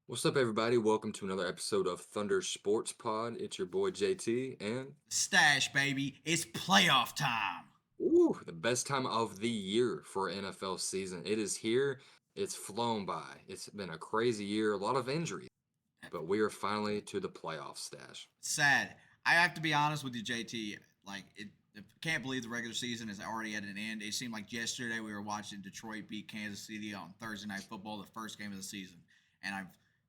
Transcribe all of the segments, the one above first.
What's up, everybody? Welcome to another episode of Thunder Sports Pod. It's your boy JT, and Stache, baby. It's playoff time. the best time of the year for NFL season. It is here. It's flown by. It's been a crazy year, a lot of injuries, but we are finally to the playoff stash. Sad. I have to be honest with you, JT. I can't believe the regular season is already at an end. It seemed like yesterday we were watching Detroit beat Kansas City on Thursday Night Football, the first game of the season, and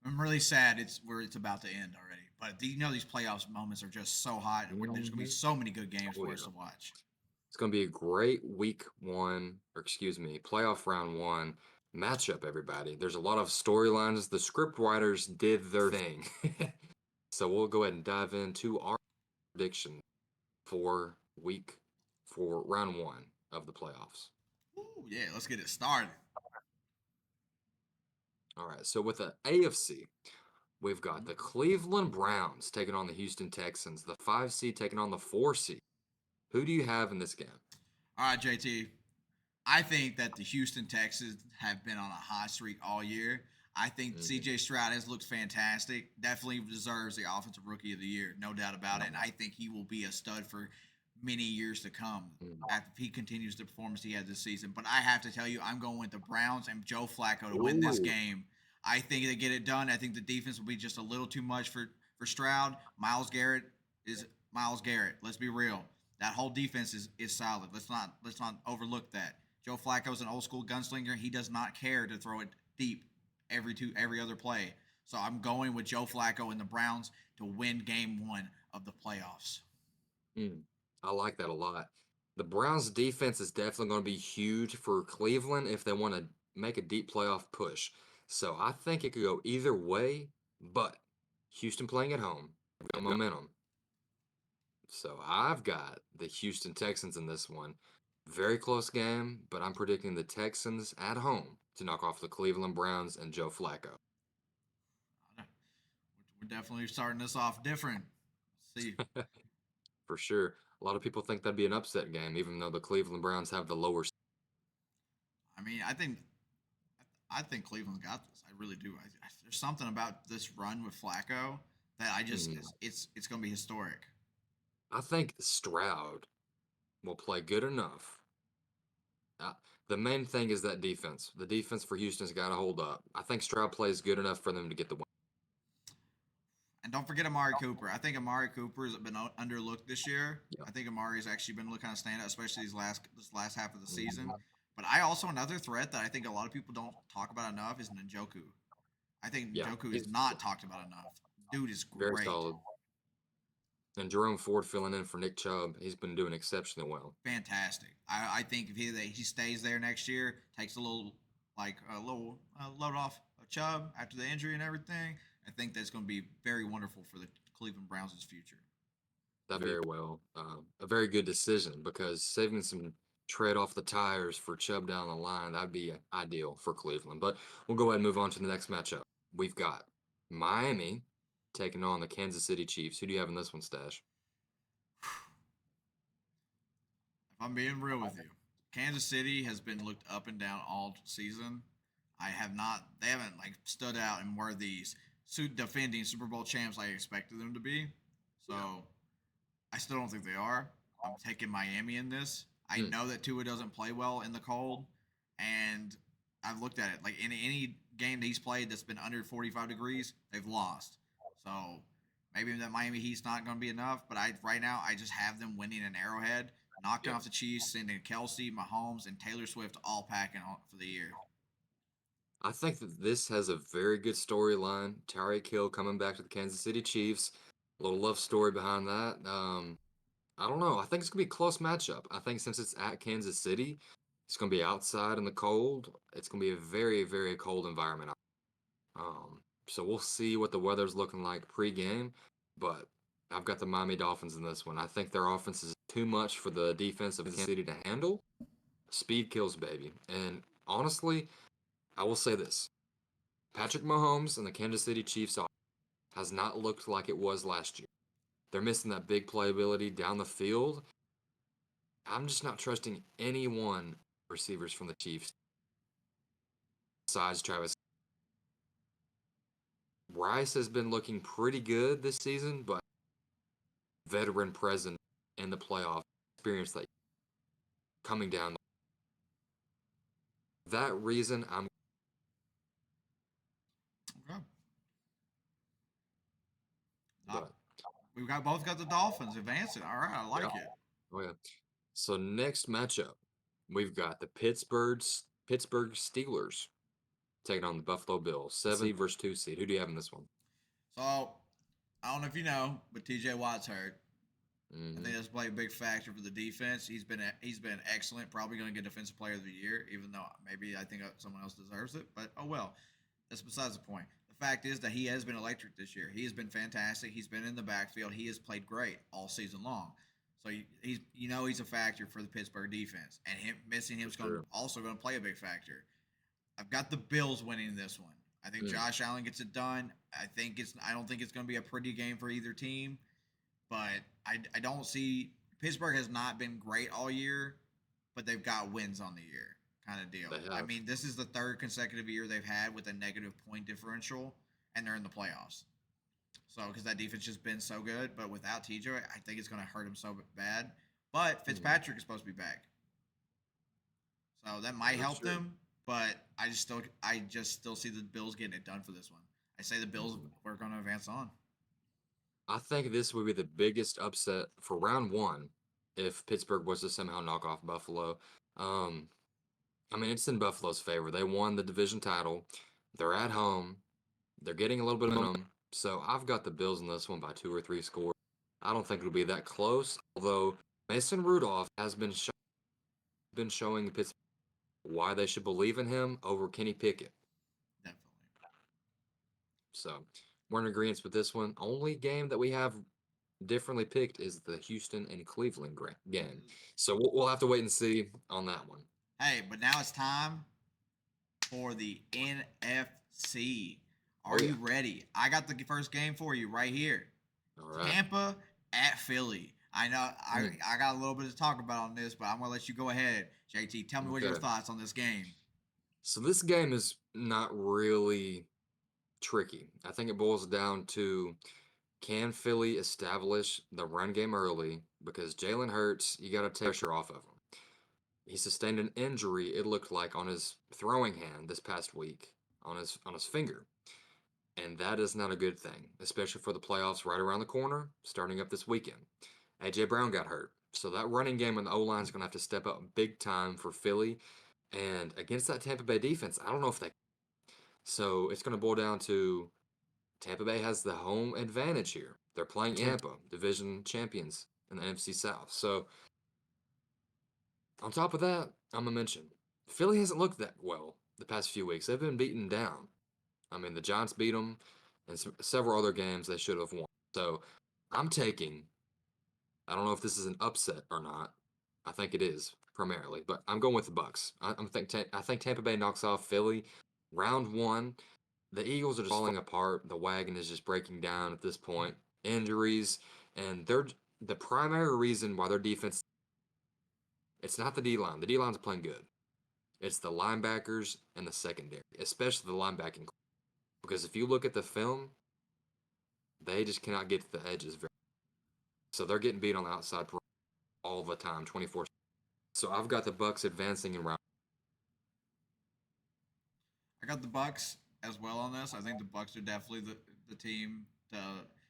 I'm really sad it's about to end already. But these playoffs moments are just so hot, and there's gonna be Mhm. so many good games Oh for yeah, us to watch. it's going to be a great week one, or excuse me, playoff round one matchup. Everybody, there's a lot of storylines. The script writers did their thing, so we'll go ahead and dive into our prediction for week for round one of the playoffs. Ooh, yeah, let's get it started. All right, so with the AFC, we've got the Cleveland Browns taking on the Houston Texans, the 5 seed taking on the 4 seed. Who do you have in this game? All right, JT. I think that the Houston Texans have been on a hot streak all year. I think Mm-hmm. CJ Stroud has looked fantastic. Definitely deserves the Offensive Rookie of the Year, no doubt about it. And I think he will be a stud for many years to come after he continues the performance he had this season. But I have to tell you, I'm going with the Browns and Joe Flacco to win this Ooh, game. I think they get it done. I think the defense will be just a little too much for Stroud. Miles Garrett is Miles Garrett. Let's be real. That whole defense is solid. Let's not overlook that. Joe Flacco's an old school gunslinger. He does not care to throw it deep every other play. So I'm going with Joe Flacco and the Browns to win game one of the playoffs. mm, I like that a lot. The Browns' defense is definitely going to be huge for Cleveland if they want to make a deep playoff push. So I think it could go either way, but Houston playing at home, got momentum. So I've got the Houston Texans in this one. Very close game, but I'm predicting the Texans at home to knock off the Cleveland Browns and Joe Flacco. We're definitely starting this off different. Let's see. For sure. A lot of people think that'd be an upset game, even though the Cleveland Browns have the lower. I mean, I think Cleveland got this. I really do. There's something about this run with Flacco that I just Mm, it's going to be historic. I think Stroud will play good enough. Uh, the main thing is that defense. The defense for Houston's got to hold up. I think Stroud plays good enough for them to get the win. And don't forget Amari Cooper. I think Amari Cooper has been underlooked this year. Yeah. I think Amari has actually been kind of stand out, especially this last half of the season. Mhm. But I also another threat that I think a lot of people don't talk about enough is Njoku. I think Yeah, Njoku is he's not talked about enough. Dude is very great, solid. And Jerome Ford filling in for Nick Chubb, he's been doing exceptionally well. fantastic. I think if he stays there next year, takes a little load off of Chubb after the injury and everything, I think that's going to be very wonderful for the Cleveland Browns' future. That very well. A very good decision because saving some tread off the tires for Chubb down the line, that'd be ideal for Cleveland. But we'll go ahead and move on to the next matchup. We've got Miami taking on the Kansas City Chiefs. Who do you have in this one, Stash? If I'm being real with you, Kansas City has been looked up and down all season. I have not. They haven't stood out and were these defending Super Bowl champs I expected them to be. Yeah. So I still don't think they are. I'm taking Miami in this. I Hmm. know that Tua doesn't play well in the cold, and I've looked at it. Like in any game that he's played that's been under 45 degrees, they've lost. So maybe that Miami Heat's not going to be enough. But right now I just have them winning an Arrowhead, knocking Yeah. off the Chiefs, sending Kelsey, Mahomes, and Taylor Swift all packing for the year. I think that this has a very good storyline. Tyreek Hill coming back to the Kansas City Chiefs. A little love story behind that. I don't know. I think it's gonna be a close matchup. I think since it's at Kansas City, it's gonna be outside in the cold. It's gonna be a very, very cold environment. So we'll see what the weather's looking like pre-game, but I've got the Miami Dolphins in this one. I think their offense is too much for the defense of Kansas City to handle. Speed kills, baby. And honestly, I will say this: Patrick Mahomes and the Kansas City Chiefs offense has not looked like it was last year. They're missing that big playability down the field. I'm just not trusting any one receivers from the Chiefs besides Travis. Bryce has been looking pretty good this season, but veteran present in the playoff experience that coming down. That reason, I'm. Okay. Not, But we've got both got the Dolphins advancing. All right, I yeah, like it. oh yeah. So next matchup, we've got the Pittsburgh Steelers taking on the Buffalo Bills. 7 seed versus 2 seed. Who do you have in this one? So I don't know if you know, but T.J. Watt's hurt. I think Mm-hmm. that's played a big factor for the defense. He's been excellent. Probably going to get Defensive Player of the Year, even though maybe I think someone else deserves it. But oh well, that's besides the point. The fact is that he has been electric this year. He has been fantastic. He's been in the backfield. He has played great all season long. So he's a factor for the Pittsburgh defense, and him missing him For is going sure. also going to play a big factor. I've got the Bills winning this one. I think Mm, Josh Allen gets it done. I don't think it's going to be a pretty game for either team, but I don't see Pittsburgh has not been great all year, but they've got wins on the year kind of deal. they I have. mean, this is the third consecutive year they've had with a negative point differential, and they're in the playoffs. So because that defense just been so good, but without TJ, I think it's going to hurt him so bad. But Mm, Fitzpatrick is supposed to be back, so that might that is help true. them. But I just still see the Bills getting it done for this one. I say the Bills Mhm. were going to advance on. I think this would be the biggest upset for round one if Pittsburgh was to somehow knock off Buffalo. Um, I mean, it's in Buffalo's favor. They won the division title. They're at home. They're getting a little bit of momentum. So I've got the Bills in this one by 2 or 3 scores. I don't think it'll be that close. Although Mason Rudolph has been showing Pittsburgh why they should believe in him over Kenny Pickett. Definitely. So we're in agreement with this one. Only game that we have differently picked is the Houston and Cleveland game. So we'll have to wait and see on that one. Hey, but now it's time for the NFC. Oh Are yeah. you ready? I got the first game for you right here. All right. Tampa at Philly. I know Mm, I got a little bit to talk about on this, but I'm gonna let you go ahead, JT. Tell me what your okay. thoughts on this game. So this game is not really tricky. I think it boils down to can Philly establish the run game early? Because Jalen Hurts, you got to take pressure off of him. He sustained an injury, it looked like, on his throwing hand this past week, on his finger. And that is not a good thing, especially for the playoffs right around the corner, starting up this weekend. AJ Brown got hurt. So that running game and the O line is going to have to step up big time for Philly. And against that Tampa Bay defense, I don't know if they. So it's going to boil down to Tampa Bay has the home advantage here. They're playing Tampa, division champions in the NFC South. So on top of that, I'm gonna mention Philly hasn't looked that well the past few weeks. They've been beaten down. I mean, the Giants beat them, and several other games they should have won. So I'm taking. I don't know if this is an upset or not. I think it is primarily, but I'm going with the Bucks. I think Tampa Bay knocks off Philly round one. The Eagles are just falling apart. The wagon is just breaking down at this point. Injuries, and they're the primary reason why their defense. It's not the D line. The D line's playing good. It's the linebackers and the secondary, especially the linebacking. Because if you look at the film, they just cannot get to the edges. So they're getting beat on the outside all the time, 24. So I've got the Bucks advancing in round. I got the Bucks as well on this. I think the Bucks are definitely the team to,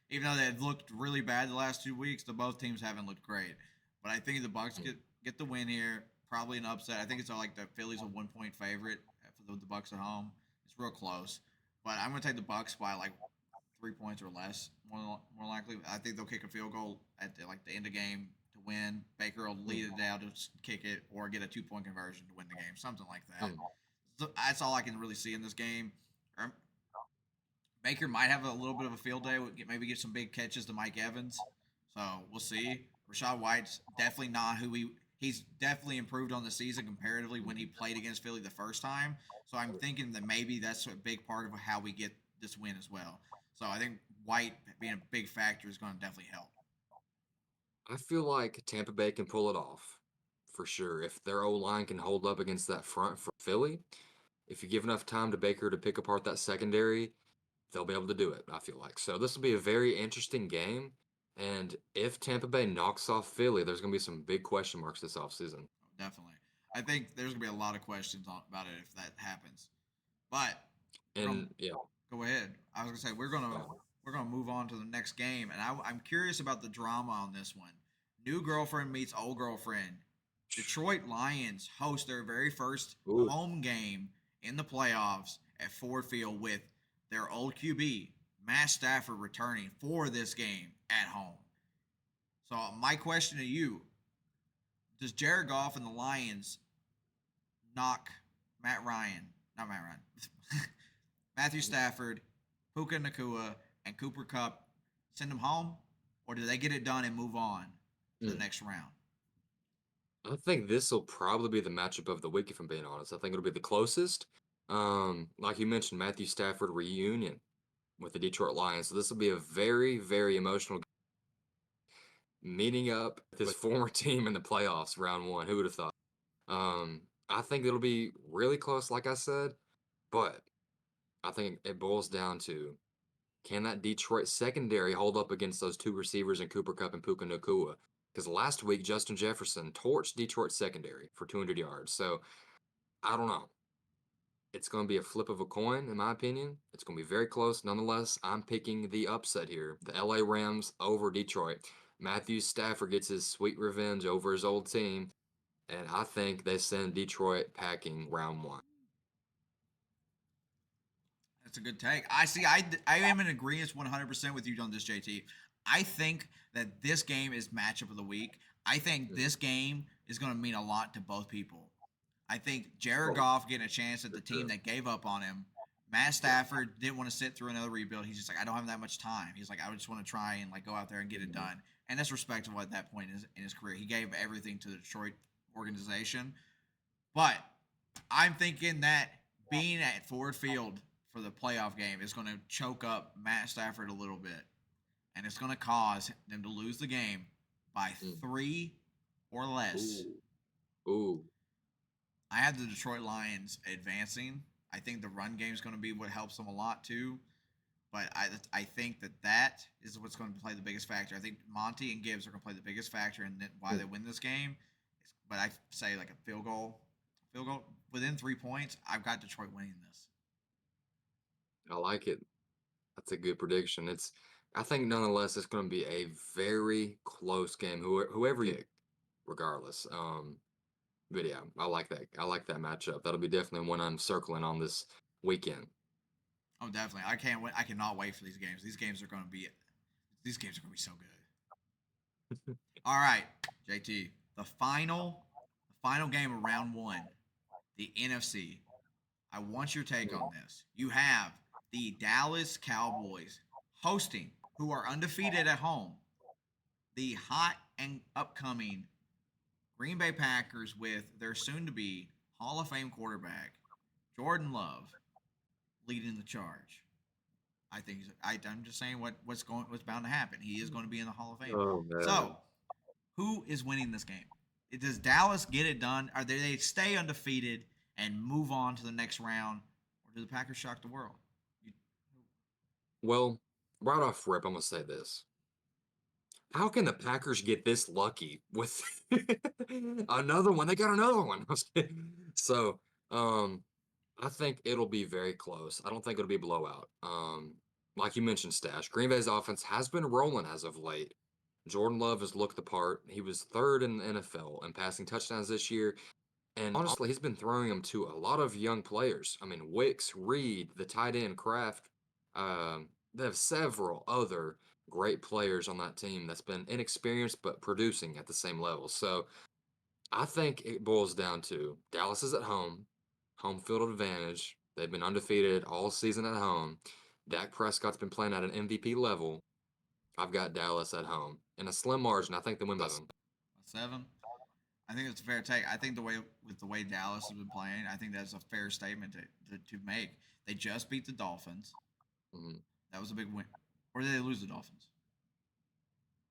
even though they've looked really bad the last 2 weeks, the both teams haven't looked great. But I think the Bucks Mm, get the win here. Probably an upset. I think it's like the Phillies a 1 point favorite for the Bucks at home. It's real close, but I'm gonna take the Bucks by like 3 points or less. More likely, I think they'll kick a field goal at the end of game to win. Baker will mm, lead it down to kick it or get a 2 point conversion to win the game, something like that. mm. So that's all I can really see in this game. Baker might have a little bit of a field day. Maybe get some big catches to Mike Evans. So we'll see. Rashad White's definitely not who he's definitely improved on the season comparatively when he played against Philly the first time. So I'm thinking that maybe that's a big part of how we get this win as well. So I think White being a big factor is going to definitely help. I feel like Tampa Bay can pull it off for sure. If their O line can hold up against that front for Philly, if you give enough time to Baker to pick apart that secondary, they'll be able to do it, I feel like. So this will be a very interesting game. And if Tampa Bay knocks off Philly, there's going to be some big question marks this offseason. Definitely. I think there's gonna be a lot of questions about it if that happens. But we're gonna And yeah, go ahead. I was gonna say yeah. we're gonna move on to the next game, and I'm curious about the drama on this one. New girlfriend meets old girlfriend. Detroit Lions host their very first Ooh. home game in the playoffs at Ford Field with their old QB Matt Stafford returning for this game at home. So my question to you: does Jared Goff and the Lions knock Matt Ryan, not Matt Ryan, Matthew Stafford, Puka Nakua, and Cooper Cup, send them home, or do they get it done and move on to the Hmm. next round? I think this will probably be the matchup of the week, if I'm being honest. I think it'll be the closest. Like you mentioned, Matthew Stafford reunion with the Detroit Lions. So this will be a very, very emotional meeting up with his former team in the playoffs, round one. Who would have thought? I think it'll be really close, like I said, but I think it boils down to can that Detroit secondary hold up against those two receivers in Cooper Cup and Puka Nakua? Because last week Justin Jefferson torched Detroit secondary for 200 yards. So I don't know. It's going to be a flip of a coin, in my opinion. It's going to be very close. Nonetheless, I'm picking the upset here. The LA Rams over Detroit. Matthew Stafford gets his sweet revenge over his old team, and I think they send Detroit packing round one. That's a good take. I see. I am in agreement 100% with you on this, JT. I think that this game is matchup of the week. I think Mhm. this game is going to mean a lot to both people. I think Jared Oh, Goff getting a chance at for the team sure. that gave up on him. Matt Yeah. Stafford didn't want to sit through another rebuild. He's just like, I don't have that much time. He's like, I just want to try and like go out there and get it Mhm. done. And that's respectable at that point in his career. He gave everything to the Detroit organization. But I'm thinking that being at Ford Field for the playoff game is going to choke up Matt Stafford a little bit, and it's going to cause them to lose the game by Mm. 3 or less. Ooh. Ooh. I have the Detroit Lions advancing. I think the run game is going to be what helps them a lot too. But I think that is what's going to play the biggest factor. I think Monty and Gibbs are going to play the biggest factor in why Mm. they win this game. But I say like a field goal within 3 points. I've got Detroit winning this. I like it. That's a good prediction. I think nonetheless, it's going to be a very close game. Whoever you pick, regardless. But yeah, I like that. I like that matchup. That'll be definitely one I'm circling on this weekend. Oh, definitely. I can't wait. I cannot wait for these games. These games are going to be so good. All right, JT. The final game of round one, the NFC. I want your take on this. You have the Dallas Cowboys hosting, who are undefeated at home, the hot and upcoming Green Bay Packers with their soon-to-be Hall of Fame quarterback Jordan Love leading the charge. I'm just saying what's bound to happen. He is going to be in the Hall of Fame. Oh man. So, who is winning this game? Does Dallas get it done? Are they stay undefeated and move on to the next round, or do the Packers shock the world? You, Well, right off rip, I'm gonna say this. How can the Packers get this lucky with another one? They got another one. So, um, I think it'll be very close. I don't think it'll be a blowout. Like you mentioned, Stash, Green Bay's offense has been rolling as of late. Jordan Love has looked the part. He was third in the NFL in passing touchdowns this year. And honestly, he's been throwing them to a lot of young players. I mean, Wicks, Reed, the tight end, Kraft. They have several other great players on that team that's been inexperienced but producing at the same level. So I think it boils down to Dallas is at home field advantage. They've been undefeated all season at home. Dak Prescott's been playing at an MVP level. I've got Dallas at home in a slim margin. I think they win by 7. 7. I think it's a fair take. I think the way Dallas has been playing, I think that's a fair statement to make. They just beat the Dolphins. Hmm. That was a big win. Or did they lose the Dolphins?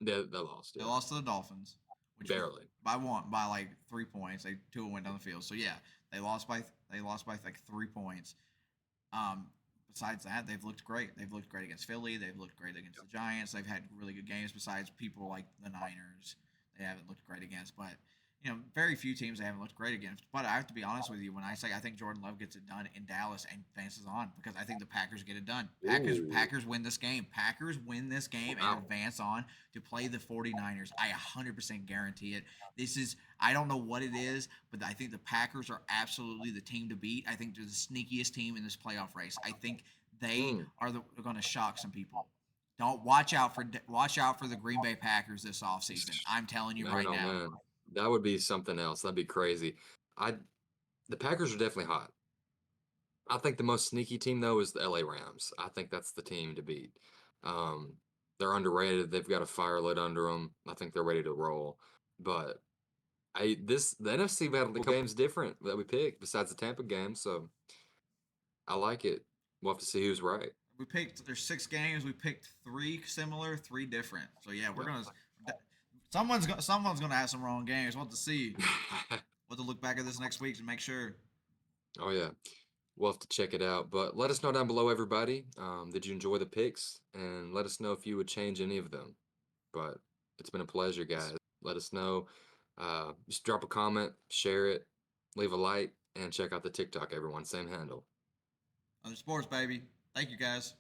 They lost, They yeah, lost to the Dolphins, which was barely. by like 3 points. They two went down the field. So yeah, they lost by like 3 points. Um, besides that, they've looked great. They've looked great against Philly. They've looked great against the Giants. They've had really good games. Besides people like the Niners, they haven't looked great against. But very few teams they haven't looked great against. But I have to be honest with you when I say I think Jordan Love gets it done in Dallas and advances on because I think the Packers get it done. Packers Ooh, Packers win this game. Packers win this game and wow. advance on to play the 49ers. I 100% guarantee it. This is I don't know what it is, but I think the Packers are absolutely the team to beat. I think they're the sneakiest team in this playoff race. I think they Mm, are going to shock some people. Don't watch out for the Green Bay Packers this offseason. I'm telling you man, right oh now. man, that would be something else. That'd be crazy. I The Packers are definitely hot. I think the most sneaky team though is the LA Rams. I think that's the team to beat. Um, they're underrated. They've got a fire lit under them. I think they're ready to roll. But the NFC battle, the game's different that we picked besides the Tampa game. So I like it. We'll have to see who's right. There's 6 games. We picked 3 similar, 3 different. So yeah, we're Yeah. gonna someone's gonna have some wrong games. We'll have to see. We'll have to look back at this next week to make sure. Oh yeah. We'll have to check it out. But let us know down below, everybody. Did you enjoy the picks? And let us know if you would change any of them. But it's been a pleasure, guys. Let us know. Just drop a comment, share it, leave a like, and check out the TikTok, everyone. Same handle. Other sports, baby. Thank you guys.